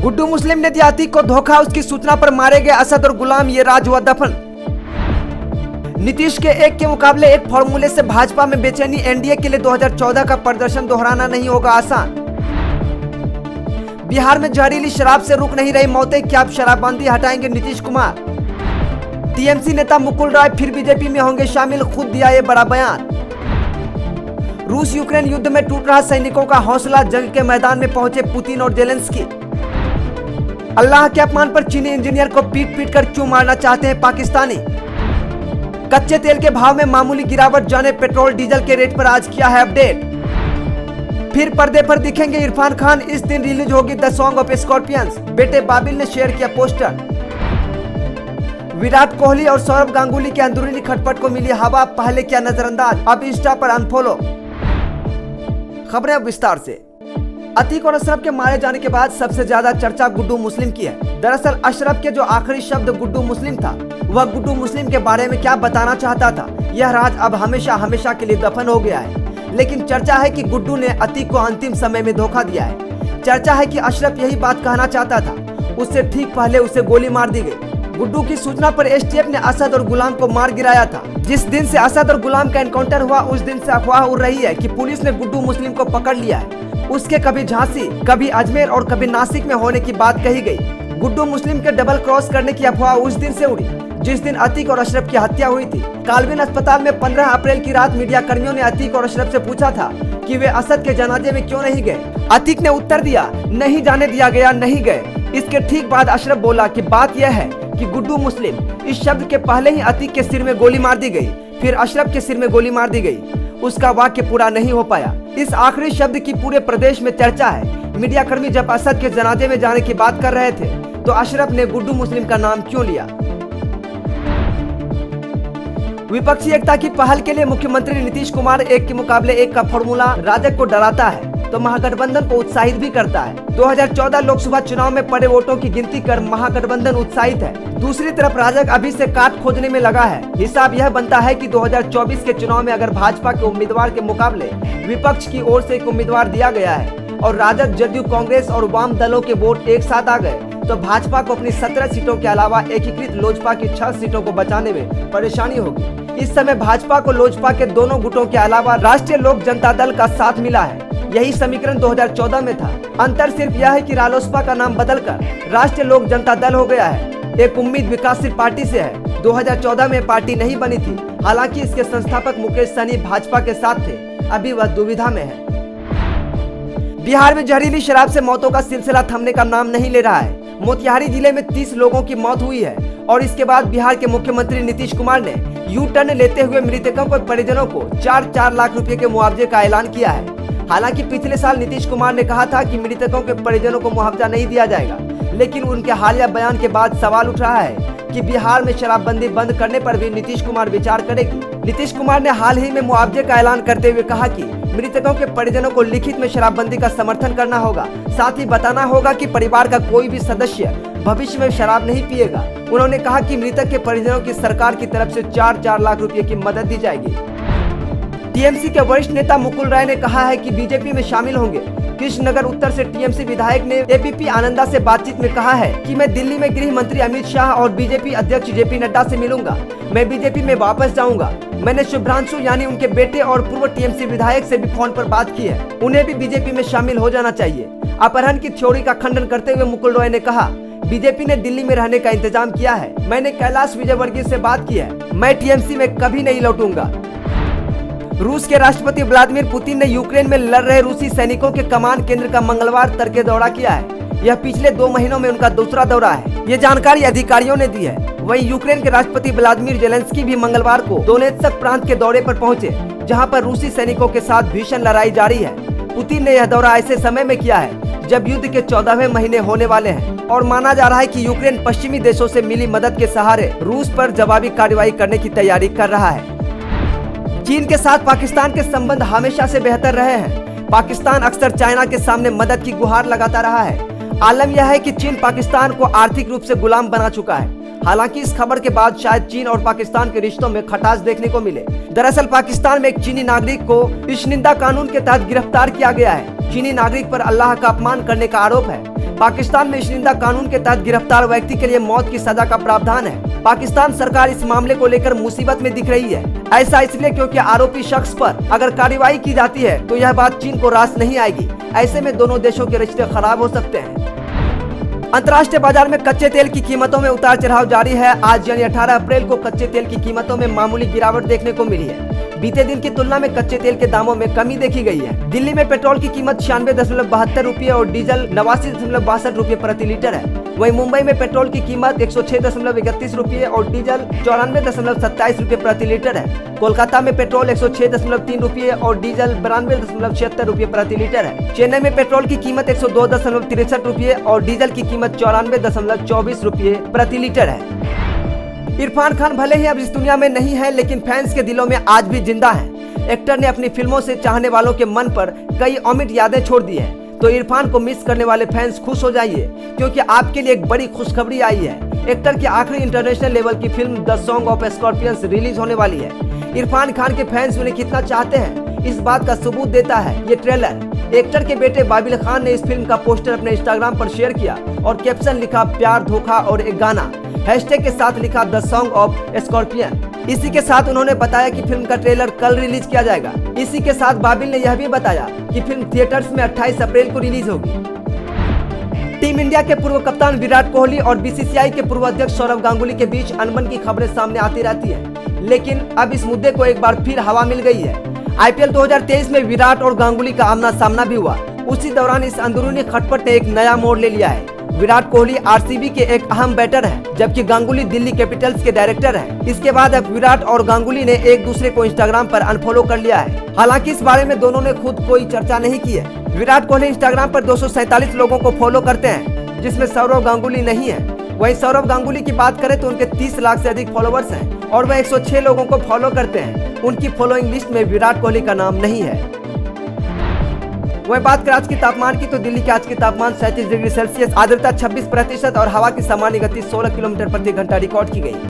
गुड्डू मुस्लिम ने दिया अतीक को धोखा, उसकी सूचना पर मारे गए असद और गुलाम, ये राज हुआ दफन। नीतीश के एक के मुकाबले एक फॉर्मूले से भाजपा में बेचैनी, एनडीए के लिए 2014 का प्रदर्शन दोहराना नहीं होगा आसान। बिहार में जहरीली शराब से रुक नहीं रही मौतें, क्या अब शराबबंदी हटाएंगे नीतीश कुमार। टीएमसी नेता मुकुल राय फिर बीजेपी में होंगे शामिल, खुद दिया ये बड़ा बयान। रूस यूक्रेन युद्ध में टूट रहा सैनिकों का हौसला, जंग के मैदान में पहुंचे पुतिन और जेलेंस्की। अल्लाह के अपमान पर चीनी इंजीनियर को पीट पीट कर क्यों मारना चाहते हैं पाकिस्तानी। कच्चे तेल के भाव में मामूली गिरावट, जाने पेट्रोल डीजल के रेट पर आज किया है अपडेट। फिर पर्दे पर दिखेंगे इरफान खान, इस दिन रिलीज होगी द सॉन्ग ऑफ स्कॉर्पियंस, बेटे बाबिल ने शेयर किया पोस्टर। विराट कोहली और सौरव गांगुली के अंदरूनी खटपट को मिली हवा, पहले किया नजरअंदाज, अब इंस्टा पर अनफॉलो। खबरें अब विस्तार से। अतीक और अशरफ के मारे जाने के बाद सबसे ज्यादा चर्चा गुड्डू मुस्लिम की है। दरअसल अशरफ के जो आखिरी शब्द गुड्डू मुस्लिम था, वह गुड्डू मुस्लिम के बारे में क्या बताना चाहता था, यह राज अब हमेशा हमेशा के लिए दफन हो गया है। लेकिन चर्चा है कि गुड्डू ने अतीक को अंतिम समय में धोखा दिया है। चर्चा है कि अशरफ यही बात कहना चाहता था, उससे ठीक पहले उसे गोली मार दी गई। गुड्डू की सूचना पर एसटीएफ ने असद और गुलाम को मार गिराया था। जिस दिन से असद और गुलाम का एनकाउंटर हुआ, उस दिन से अफवाह उड़ रही है कि पुलिस ने गुड्डू मुस्लिम को पकड़ लिया है। उसके कभी झांसी, कभी अजमेर और कभी नासिक में होने की बात कही गई। गुड्डू मुस्लिम के डबल क्रॉस करने की अफवाह उस दिन से उड़ी जिस दिन अतीक और अशरफ की हत्या हुई थी। कालविन अस्पताल में 15 अप्रैल की रात मीडिया कर्मियों ने अतीक और अशरफ से पूछा था कि वे असद के जनाजे में क्यों नहीं गए। अतीक ने उत्तर दिया, नहीं जाने दिया गया, नहीं गए। इसके ठीक बाद अशरफ बोला कि बात यह है कि गुड्डू मुस्लिम, इस शब्द के पहले ही अतीक के सिर में गोली मार दी गई, फिर अशरफ के सिर में गोली मार दी गई। उसका वाक्य पूरा नहीं हो पाया। इस आखिरी शब्द की पूरे प्रदेश में चर्चा है। मीडिया कर्मी जब असद के जनाजे में जाने की बात कर रहे थे तो अशरफ ने गुड्डू मुस्लिम का नाम क्यों लिया। विपक्षी एकता की पहल के लिए मुख्यमंत्री नीतीश कुमार एक के मुकाबले एक का फॉर्मूला राजग को डराता है तो महागठबंधन को उत्साहित भी करता है। 2014 लोकसभा चुनाव में पड़े वोटों की गिनती कर महागठबंधन उत्साहित है। दूसरी तरफ राजग अभी से काट खोजने में लगा है। हिसाब यह बनता है कि 2024 के चुनाव में अगर भाजपा के उम्मीदवार के मुकाबले विपक्ष की ओर से एक उम्मीदवार दिया गया है और राजद, जदयू, कांग्रेस और वाम दलों के वोट एक साथ आ गए तो भाजपा को अपनी 17 सीटों के अलावा एकीकृत लोजपा की 6 सीटों को बचाने में परेशानी होगी। इस समय भाजपा को लोजपा के दोनों गुटों के अलावा राष्ट्रीय लोक जनता दल का साथ मिला है। यही समीकरण 2014 में था। अंतर सिर्फ यह है कि रालोसपा का नाम बदलकर राष्ट्रीय लोक जनता दल हो गया है। एक उम्मीद विकासशील पार्टी से है। 2014 में पार्टी नहीं बनी थी। हालांकि इसके संस्थापक मुकेश सहनी भाजपा के साथ थे। अभी वह दुविधा में है। बिहार में जहरीली शराब से मौतों का सिलसिला थमने का नाम नहीं ले रहा है। मोतिहारी जिले में 30 लोगों की मौत हुई है और इसके बाद बिहार के मुख्यमंत्री नीतीश कुमार ने यू टर्न लेते हुए मृतकों के परिजनों को 4-4 लाख रुपए के मुआवजे का ऐलान किया है। हालांकि पिछले साल नीतीश कुमार ने कहा था कि मृतकों के परिजनों को मुआवजा नहीं दिया जाएगा, लेकिन उनके हालिया बयान के बाद सवाल उठ रहा है कि बिहार में शराबबंदी बंद करने पर भी नीतीश कुमार विचार करेगी। नीतीश कुमार ने हाल ही में मुआवजे का ऐलान करते हुए कहा कि मृतकों के परिजनों को लिखित में शराबबंदी का समर्थन करना होगा, साथ ही बताना होगा कि परिवार का कोई भी सदस्य भविष्य में शराब नहीं पिएगा। उन्होंने कहा कि मृतक के परिजनों की सरकार की तरफ से 4-4 लाख रुपए की मदद दी जाएगी। टीएमसी के वरिष्ठ नेता मुकुल राय ने कहा है कि बीजेपी में शामिल होंगे। कृष्णनगर उत्तर से टीएमसी विधायक ने एबीपी आनंदा से बातचीत में कहा है कि मैं दिल्ली में गृह मंत्री अमित शाह और बीजेपी अध्यक्ष जेपी नड्डा से मिलूंगा। मैं बीजेपी में वापस जाऊंगा। मैंने शुभ्रांशु यानी उनके बेटे और पूर्व टीएमसी विधायक से भी फोन पर बात की है। उन्हें भी बीजेपी में शामिल हो जाना चाहिए। अपहरण की थ्योरी का खंडन करते हुए मुकुल राय ने कहा, बीजेपी ने दिल्ली में रहने का इंतजाम किया है। मैंने कैलाश विजयवर्गीय से बात की है। मैं टीएमसी में कभी नहीं लौटूंगा। रूस के राष्ट्रपति व्लादिमीर पुतिन ने यूक्रेन में लड़ रहे रूसी सैनिकों के कमान केंद्र का मंगलवार तड़के दौरा किया है। यह पिछले 2 महीनों में उनका दूसरा दौरा है। ये जानकारी अधिकारियों ने दी है। वहीं यूक्रेन के राष्ट्रपति व्लादिमीर जेलेंस्की भी मंगलवार को दोनेत्स्क प्रांत के दौरे पर पहुंचे, जहां पर रूसी सैनिकों के साथ भीषण लड़ाई जारी है। पुतिन ने यह दौरा ऐसे समय में किया है जब युद्ध के 14वें महीने होने वाले हैं और माना जा रहा है कि यूक्रेन पश्चिमी देशों से मिली मदद के सहारे रूस पर जवाबी कार्रवाई करने की तैयारी कर रहा है। चीन के साथ पाकिस्तान के संबंध हमेशा से बेहतर रहे हैं। पाकिस्तान अक्सर चाइना के सामने मदद की गुहार लगाता रहा है। आलम यह है कि चीन पाकिस्तान को आर्थिक रूप से गुलाम बना चुका है। हालांकि इस खबर के बाद शायद चीन और पाकिस्तान के रिश्तों में खटास देखने को मिले। दरअसल पाकिस्तान में एक चीनी नागरिक को इस निंदा कानून के तहत गिरफ्तार किया गया है। चीनी नागरिक पर अल्लाह का अपमान करने का आरोप है। पाकिस्तान में इशिंदा कानून के तहत गिरफ्तार व्यक्ति के लिए मौत की सजा का प्रावधान है। पाकिस्तान सरकार इस मामले को लेकर मुसीबत में दिख रही है। ऐसा इसलिए क्योंकि आरोपी शख्स पर अगर कार्रवाई की जाती है तो यह बात चीन को रास नहीं आएगी। ऐसे में दोनों देशों के रिश्ते खराब हो सकते हैं। अंतर्राष्ट्रीय बाजार में कच्चे तेल की कीमतों में उतार चढ़ाव जारी है। आज यानी 18 अप्रैल को कच्चे तेल की कीमतों में मामूली गिरावट देखने को मिली है। बीते दिन की तुलना में कच्चे तेल के दामों में कमी देखी गई है। दिल्ली में पेट्रोल की कीमत 96.72 रुपये और डीजल 89.62 रुपये प्रति लीटर है। वहीं मुंबई में पेट्रोल की कीमत 106.31 रुपये और डीजल 94.27 रुपये प्रति लीटर है। कोलकाता में पेट्रोल 106.3 रुपये और डीजल 92.76 रुपये प्रति लीटर है। चेन्नई में पेट्रोल की कीमत 102.63 रुपये और डीजल की कीमत 94.24 रुपये प्रति लीटर है। इरफान खान भले ही अब इस दुनिया में नहीं है, लेकिन फैंस के दिलों में आज भी जिंदा है। एक्टर ने अपनी फिल्मों से चाहने वालों के मन पर कई अमिट यादें छोड़ दी है। तो इरफान को मिस करने वाले फैंस खुश हो जाइए, क्योंकि आपके लिए एक बड़ी खुशखबरी आई है। एक्टर की आखिरी इंटरनेशनल लेवल की film the song of scorpions release होने वाली है। इरफान खान के फैंस उन्हें कितना चाहते हैं, इस बात का सबूत देता है ये ट्रेलर। एक्टर के बेटे बाबिल खान ने इस फिल्म का पोस्टर अपने इंस्टाग्राम पर शेयर किया और कैप्शन लिखा, प्यार, धोखा और एक गाना, हैशटैग के साथ लिखा द सॉन्ग ऑफ स्कॉर्पियन। इसी के साथ उन्होंने बताया कि फिल्म का ट्रेलर कल रिलीज किया जाएगा। इसी के साथ बाबिल ने यह भी बताया कि फिल्म थिएटर्स में 28 अप्रैल को रिलीज होगी। टीम इंडिया के पूर्व कप्तान विराट कोहली और बीसीसीआई के पूर्व अध्यक्ष सौरव गांगुली के बीच अनबन की खबरें सामने आती रहती है, लेकिन अब इस मुद्दे को एक बार फिर हवा मिल गई है। आईपीएल 2023 में विराट और गांगुली का आमना सामना भी हुआ। उसी दौरान इस अंदरूनी खटपट ने एक नया मोड़ ले लिया है। विराट कोहली आरसीबी के एक अहम बैटर हैं, जबकि गांगुली दिल्ली कैपिटल्स के डायरेक्टर हैं। इसके बाद अब विराट और गांगुली ने एक दूसरे को इंस्टाग्राम पर अनफॉलो कर लिया है। हालांकि इस बारे में दोनों ने खुद कोई चर्चा नहीं की है। विराट कोहली इंस्टाग्राम पर 247 लोगों को फॉलो करते हैं, जिसमें सौरव गांगुली नहीं है। वहीं सौरव गांगुली की बात करें तो उनके 30 लाख से अधिक फॉलोअर्स हैं और वह 106 लोगों को फॉलो करते हैं। उनकी फॉलोइंग लिस्ट में विराट कोहली का नाम नहीं है। वह बात करें आज की तापमान की, तो दिल्ली के आज की तापमान 37 डिग्री सेल्सियस, आर्द्रता 26% और हवा की सामान्य गति 16 किलोमीटर प्रति घंटा रिकॉर्ड की गई।